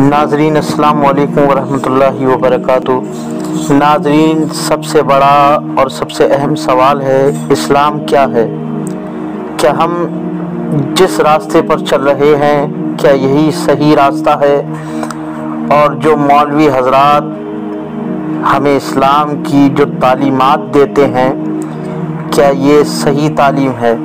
ناظرین السلام علیکم ورحمۃ اللہ وبرکاتہ۔ ناظرین، سب سے بڑا اور سب سے اہم سوال ہے، اسلام کیا ہے؟ کیا ہم جس راستے پر چل رہے ہیں کیا یہی صحیح راستہ ہے؟ اور جو مولوی حضرات ہمیں اسلام کی جو تعلیمات دیتے ہیں کیا یہ صحیح تعلیم ہے؟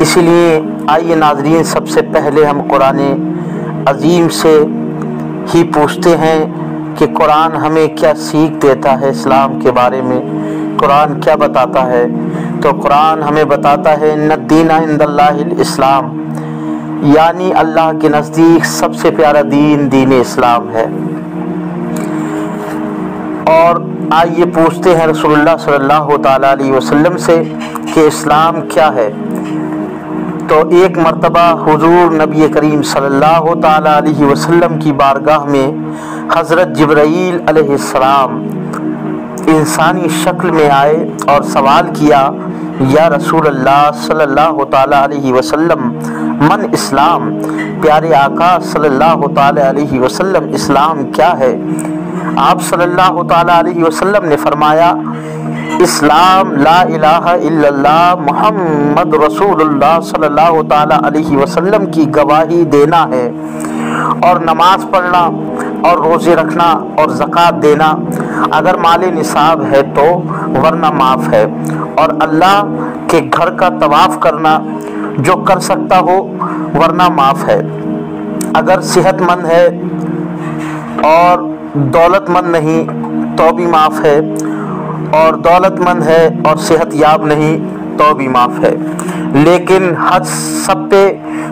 اسی لیے آئیے ناظرین، سب سے پہلے ہم قرآن عظیم سے ہی پوچھتے ہیں کہ قرآن ہمیں کیا سیکھ دیتا ہے اسلام کے بارے میں، قرآن کیا بتاتا ہے؟ تو قرآن ہمیں بتاتا ہے ان الدین عند اللہ الاسلام، یعنی اللہ کے نزدیک سب سے پیارا دین دین اسلام ہے۔ اور آئیے پوچھتے ہیں رسول اللہ صلی اللہ تعالیٰ علیہ وسلم سے کہ اسلام کیا ہے؟ تو ایک مرتبہ حضور نبی کریم صلی اللہ تعالیٰ علیہ وسلم کی بارگاہ میں حضرت جبرائیل علیہ السلام انسانی شکل میں آئے اور سوال کیا، یا رسول اللہ صلی اللہ تعالیٰ علیہ وسلم من اسلام، پیارے آقا صلی اللہ تعالیٰ علیہ وسلم اسلام کیا ہے؟ آپ صلی اللہ تعالیٰ علیہ وسلم نے فرمایا، اسلام لا الہ الا اللہ محمد رسول اللہ صلی اللہ تعالیٰ علیہ وسلم کی گواہی دینا ہے، اور نماز پڑھنا اور روزے رکھنا اور زکوٰۃ دینا، اگر مال نصاب ہے تو، ورنہ معاف ہے، اور اللہ کے گھر کا طواف کرنا جو کر سکتا ہو ورنہ معاف ہے، اگر صحت مند ہے اور دولت مند نہیں تو بھی معاف ہے، اور دولت مند ہے اور صحت یاب نہیں تو بھی معاف ہے، لیکن حج سب پہ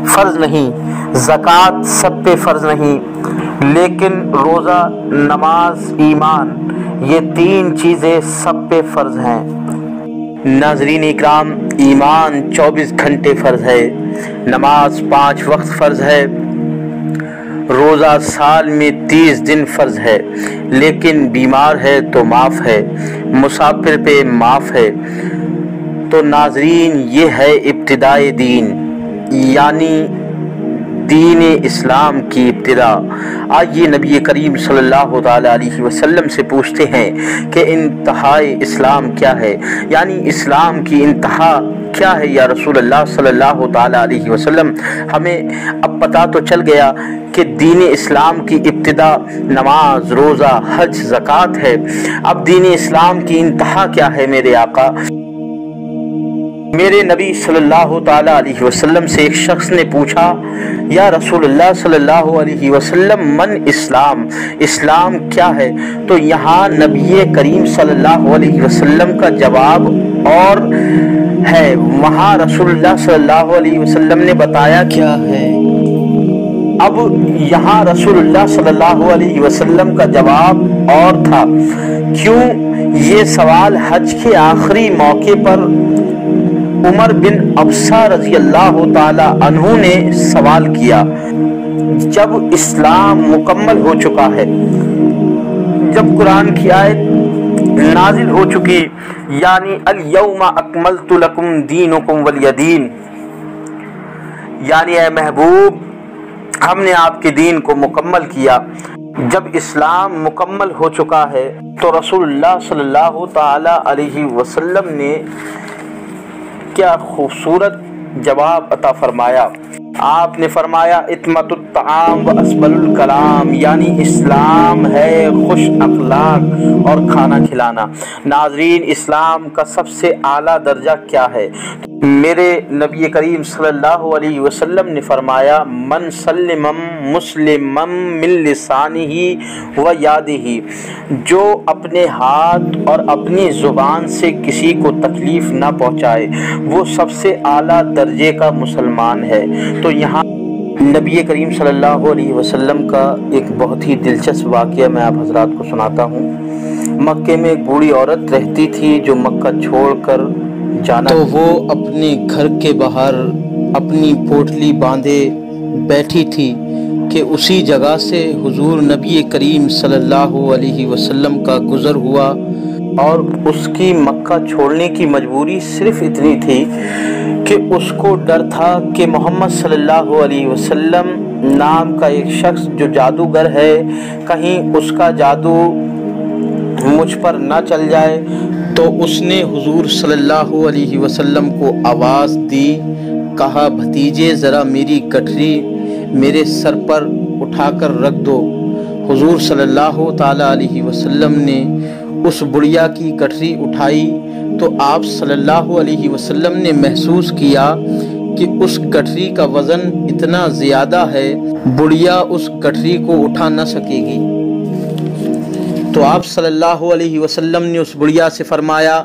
فرض نہیں، زکوٰۃ سب پہ فرض نہیں، لیکن روزہ، نماز، ایمان، یہ تین چیزیں سب پہ فرض ہیں۔ ناظرین اکرام، ایمان 24 گھنٹے فرض ہے، نماز 5 وقت فرض ہے، روزہ سال میں 30 دن فرض ہے، لیکن بیمار ہے تو معاف ہے، مسافر پہ معاف ہے۔ تو ناظرین، یہ ہے ابتدائے دین، یعنی دین اسلام کی ابتدا۔ آئیے نبی کریم صلی اللہ تعالیٰ علیہ وسلم سے پوچھتے ہیں کہ انتہائی اسلام کیا ہے، یعنی اسلام کی انتہا کیا ہے یا رسول اللہ صلی اللہ تعالیٰ علیہ وسلم؟ ہمیں اب پتہ تو چل گیا کہ دین اسلام کی ابتدا نماز، روزہ، حج، زکوٰۃ ہے۔ اب دین اسلام کی انتہا کیا ہے میرے آقا؟ میرے نبی صلی اللہ تعالیٰ علیہ وسلم سے ایک شخص نے پوچھا، یا رسول اللہ صلی اللہ علیہ وسلم من اسلام، اسلام کیا ہے؟ تو یہاں نبی کریم صلی اللہ علیہ وسلم کا جواب اور ہے، وہاں رسول اللہ صلی اللہ علیہ وسلم نے بتایا کیا ہے۔ اب یہاں رسول اللہ صلی اللہ علیہ وسلم کا جواب اور تھا۔ کیوں؟ یہ سوال حج کے آخری موقع پر عمر بن ابسہ رضی اللہ تعالی عنہ نے سوال کیا، جب اسلام مکمل ہو چکا ہے، جب قرآن کی آیت نازل ہو چکی، یعنی الیوم اکملت لکم دینکم ولی دین، یعنی اے محبوب ہم نے آپ کے دین کو مکمل کیا۔ جب اسلام مکمل ہو چکا ہے تو رسول اللہ صلی اللہ تعالی علیہ وسلم نے کیا خوبصورت جواب عطا فرمایا۔ آپ نے فرمایا، اتمت الطعام و اسبل الکلام، یعنی اسلام ہے خوش اخلاق اور کھانا کھلانا۔ ناظرین، اسلام کا سب سے اعلیٰ درجہ کیا ہے؟ میرے نبی کریم صلی اللہ علیہ وسلم نے فرمایا، من سلم مسلما من لسانہ و یادہ، جو اپنے ہاتھ اور اپنی زبان سے کسی کو تکلیف نہ پہنچائے وہ سب سے اعلیٰ درجے کا مسلمان ہے۔ تو یہاں نبی کریم صلی اللہ علیہ وسلم کا ایک بہت ہی دلچسپ واقعہ میں آپ حضرات کو سناتا ہوں۔ مکے میں ایک بوڑھی عورت رہتی تھی جو مکہ چھوڑ کر جانا، تو وہ اپنے گھر کے باہر اپنی پوٹلی باندھے بیٹھی تھی کہ اسی جگہ سے حضور نبی کریم صلی اللہ علیہ وسلم کا گزر ہوا، اور اس کی مکہ چھوڑنے کی مجبوری صرف اتنی تھی کہ اس کو ڈر تھا کہ محمد صلی اللہ علیہ وسلم نام کا ایک شخص جو جادوگر ہے، کہیں اس کا جادو مجھ پر نہ چل جائے، تو اس نے حضور صلی اللہ علیہ وسلم کو آواز دی، کہا بھتیجے ذرا میری گٹھری میرے سر پر اٹھا کر رکھ دو۔ حضور صلی اللہ تعالیٰ علیہ وسلم نے اس بڑھیا کی گٹھری اٹھائی تو آپ صلی اللہ علیہ وسلم نے محسوس کیا کہ اس گٹھری کا وزن اتنا زیادہ ہے، بڑھیا اس گٹھری کو اٹھا نہ سکے گی۔ تو آپ صلی اللہ علیہ وسلم نے اس بڑھیا سے فرمایا،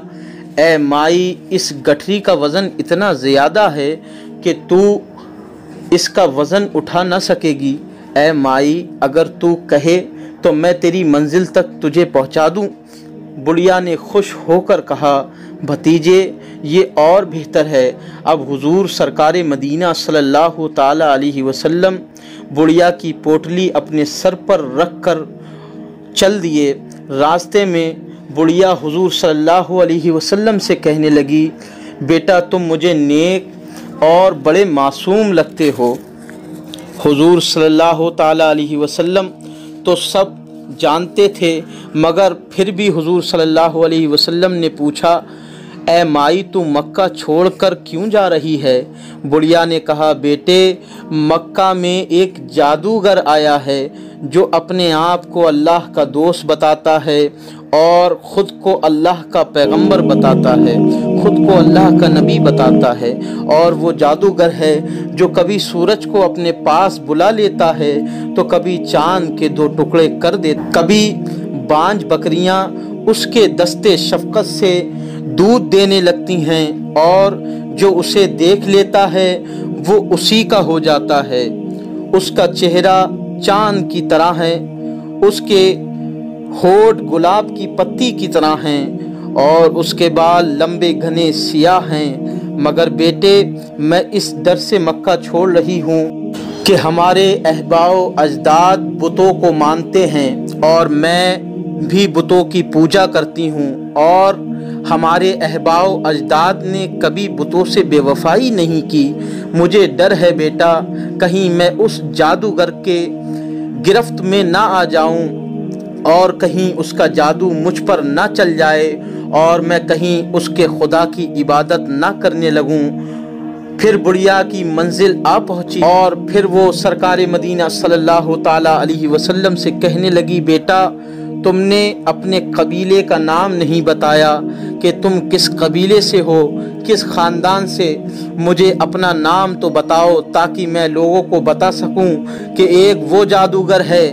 اے مائی اس گٹھری کا وزن اتنا زیادہ ہے کہ تو اس کا وزن اٹھا نہ سکے گی، اے مائی اگر تو کہے تو میں تیری منزل تک تجھے پہنچا دوں۔ بڑھیا نے خوش ہو کر کہا، بھتیجے یہ اور بہتر ہے۔ اب حضور سرکار مدینہ صلی اللہ تعالیٰ علیہ وسلم بڑھیا کی پوٹلی اپنے سر پر رکھ کر چل دیے۔ راستے میں بڑھیا حضور صلی اللہ علیہ وسلم سے کہنے لگی، بیٹا تم مجھے نیک اور بڑے معصوم لگتے ہو۔ حضور صلی اللہ تعالیٰ علیہ وسلم تو سب جانتے تھے، مگر پھر بھی حضور صلی اللہ علیہ وسلم نے پوچھا، اے مائی تو مکہ چھوڑ کر کیوں جا رہی ہے؟ بڑھیا نے کہا، بیٹے مکہ میں ایک جادوگر آیا ہے جو اپنے آپ کو اللہ کا دوست بتاتا ہے اور خود کو اللہ کا پیغمبر بتاتا ہے، خود کو اللہ کا نبی بتاتا ہے، اور وہ جادوگر ہے جو کبھی سورج کو اپنے پاس بلا لیتا ہے تو کبھی چاند کے 2 ٹکڑے کر دیتا، کبھی بانج بکریاں اس کے دستے شفقت سے دودھ دینے لگتی ہیں، اور جو اسے دیکھ لیتا ہے وہ اسی کا ہو جاتا ہے۔ اس کا چہرہ چاند کی طرح ہے، اس کے ہونٹ گلاب کی پتی کی طرح ہیں، اور اس کے بال لمبے گھنے سیاہ ہیں۔ مگر بیٹے میں اس ڈر سے مکہ چھوڑ رہی ہوں کہ ہمارے آباء و اجداد بتوں کو مانتے ہیں اور میں بھی بتوں کی پوجا کرتی ہوں، اور ہمارے آباء و اجداد نے کبھی بتوں سے بے وفائی نہیں کی۔ مجھے ڈر ہے بیٹا کہیں میں اس جادوگر کے گرفت میں نہ آ جاؤں اور کہیں اس کا جادو مجھ پر نہ چل جائے اور میں کہیں اس کے خدا کی عبادت نہ کرنے لگوں۔ پھر بڑھیا کی منزل آ پہنچی اور پھر وہ سرکار مدینہ صلی اللہ تعالیٰ علیہ وسلم سے کہنے لگی، بیٹا تم نے اپنے قبیلے کا نام نہیں بتایا کہ تم کس قبیلے سے ہو، کس خاندان سے، مجھے اپنا نام تو بتاؤ تاکہ میں لوگوں کو بتا سکوں کہ ایک وہ جادوگر ہے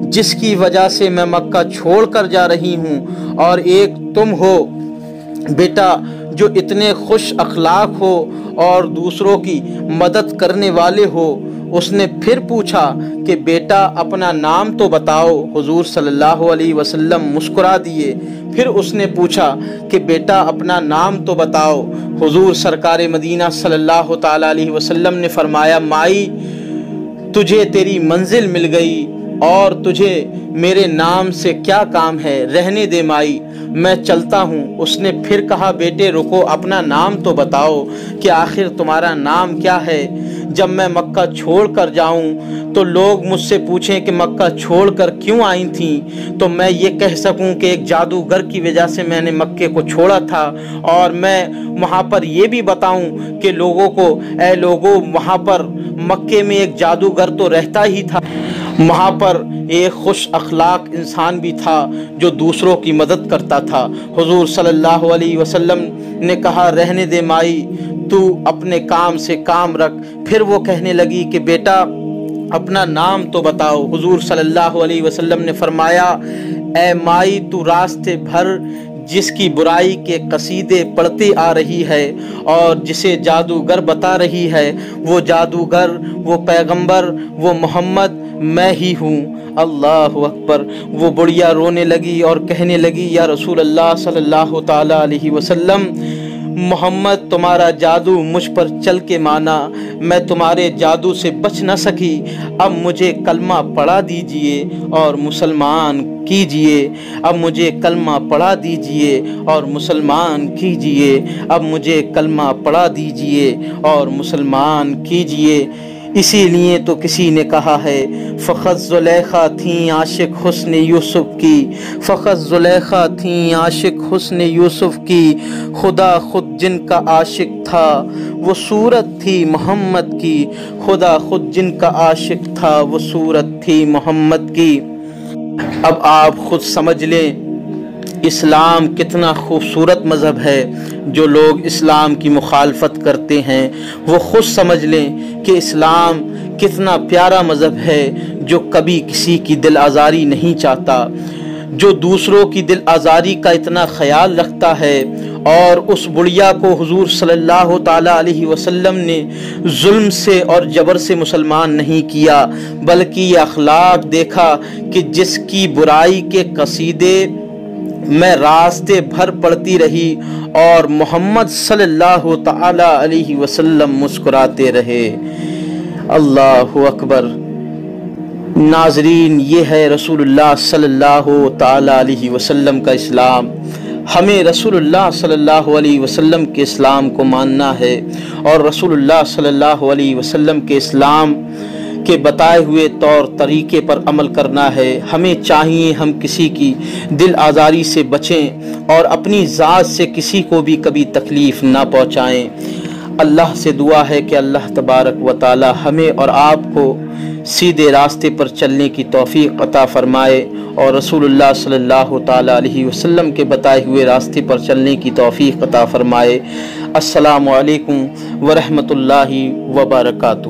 جس کی وجہ سے میں مکہ چھوڑ کر جا رہی ہوں، اور ایک تم ہو بیٹا جو اتنے خوش اخلاق ہو اور دوسروں کی مدد کرنے والے ہو۔ اس نے پھر پوچھا کہ بیٹا اپنا نام تو بتاؤ۔ حضور صلی اللہ علیہ وسلم مسکرا دیے۔ پھر اس نے پوچھا کہ بیٹا اپنا نام تو بتاؤ۔ حضور سرکار مدینہ صلی اللہ تعالیٰ علیہ وسلم نے فرمایا، مائی تجھے تیری منزل مل گئی اور تجھے میرے نام سے کیا کام ہے، رہنے دے مائی میں چلتا ہوں۔ اس نے پھر کہا، بیٹے رکو اپنا نام تو بتاؤ کہ آخر تمہارا نام کیا ہے، جب میں مکہ چھوڑ کر جاؤں تو لوگ مجھ سے پوچھیں کہ مکہ چھوڑ کر کیوں آئی تھیں، تو میں یہ کہہ سکوں کہ ایک جادوگر کی وجہ سے میں نے مکے کو چھوڑا تھا، اور میں وہاں پر یہ بھی بتاؤں کہ لوگوں کو، اے لوگوں وہاں پر مکے میں ایک جادوگر تو رہتا ہی تھا، وہاں پر ایک خوش اخلاق انسان بھی تھا جو دوسروں کی مدد کرتا تھا۔ حضور صلی اللہ علیہ وسلم نے کہا، رہنے دے مائی تو اپنے کام سے کام رکھ۔ پھر وہ کہنے لگی کہ بیٹا اپنا نام تو بتاؤ۔ حضور صلی اللہ علیہ وسلم نے فرمایا، اے مائی تو راستے بھر جس کی برائی کے قصیدے پڑھتی آ رہی ہے اور جسے جادوگر بتا رہی ہے، وہ جادوگر، وہ پیغمبر، وہ محمد میں ہی ہوں۔ اللہ اکبر۔ وہ بڑھیا رونے لگی اور کہنے لگی، یا رسول اللہ صلی اللہ تعالیٰ علیہ وسلم محمد تمہارا جادو مجھ پر چل کے مانا، میں تمہارے جادو سے بچ نہ سکی، اب مجھے کلمہ پڑھا دیجئے اور مسلمان کیجئے، اب مجھے کلمہ پڑھا دیجئے اور مسلمان کیجئے، اب مجھے کلمہ پڑھا دیجئے اور مسلمان کیجئے۔ اسی لیے تو کسی نے کہا ہے فقط زلیخا تھیں عاشق حسن یوسف کی، فقط زلیخا تھیں عاشق حسن یوسف کی، خدا خود جن کا عاشق تھا وہ صورت تھی محمد کی، خدا خود جن کا عاشق تھا وہ صورت تھی محمد کی۔ اب آپ خود سمجھ لیں اسلام کتنا خوبصورت مذہب ہے۔ جو لوگ اسلام کی مخالفت کرتے ہیں وہ خود سمجھ لیں کہ اسلام کتنا پیارا مذہب ہے، جو کبھی کسی کی دل آزاری نہیں چاہتا، جو دوسروں کی دل آزاری کا اتنا خیال رکھتا ہے۔ اور اس بڑھیا کو حضور صلی اللہ تعالیٰ علیہ وسلم نے ظلم سے اور جبر سے مسلمان نہیں کیا، بلکہ یہ اخلاق دیکھا کہ جس کی برائی کے قصیدے میں راستے بھر پڑتی رہی اور محمد صلی اللہ تعالی علیہ وسلم مسکراتے رہے۔ اللہ اکبر۔ ناظرین، یہ ہے رسول اللہ صلی اللہ تعالی علیہ وسلم کا اسلام۔ ہمیں رسول اللہ صلی اللہ علیہ وسلم کے اسلام کو ماننا ہے اور رسول اللہ صلی اللہ علیہ وسلم کے اسلام کے بتائے ہوئے طور طریقے پر عمل کرنا ہے۔ ہمیں چاہیے ہم کسی کی دل آزاری سے بچیں اور اپنی ذات سے کسی کو بھی کبھی تکلیف نہ پہنچائیں۔ اللہ سے دعا ہے کہ اللہ تبارک و تعالی ہمیں اور آپ کو سیدھے راستے پر چلنے کی توفیق عطا فرمائے اور رسول اللہ صلی اللہ تعالی علیہ وسلم کے بتائے ہوئے راستے پر چلنے کی توفیق عطا فرمائے۔ السلام علیکم ورحمۃ اللہ وبرکاتہ۔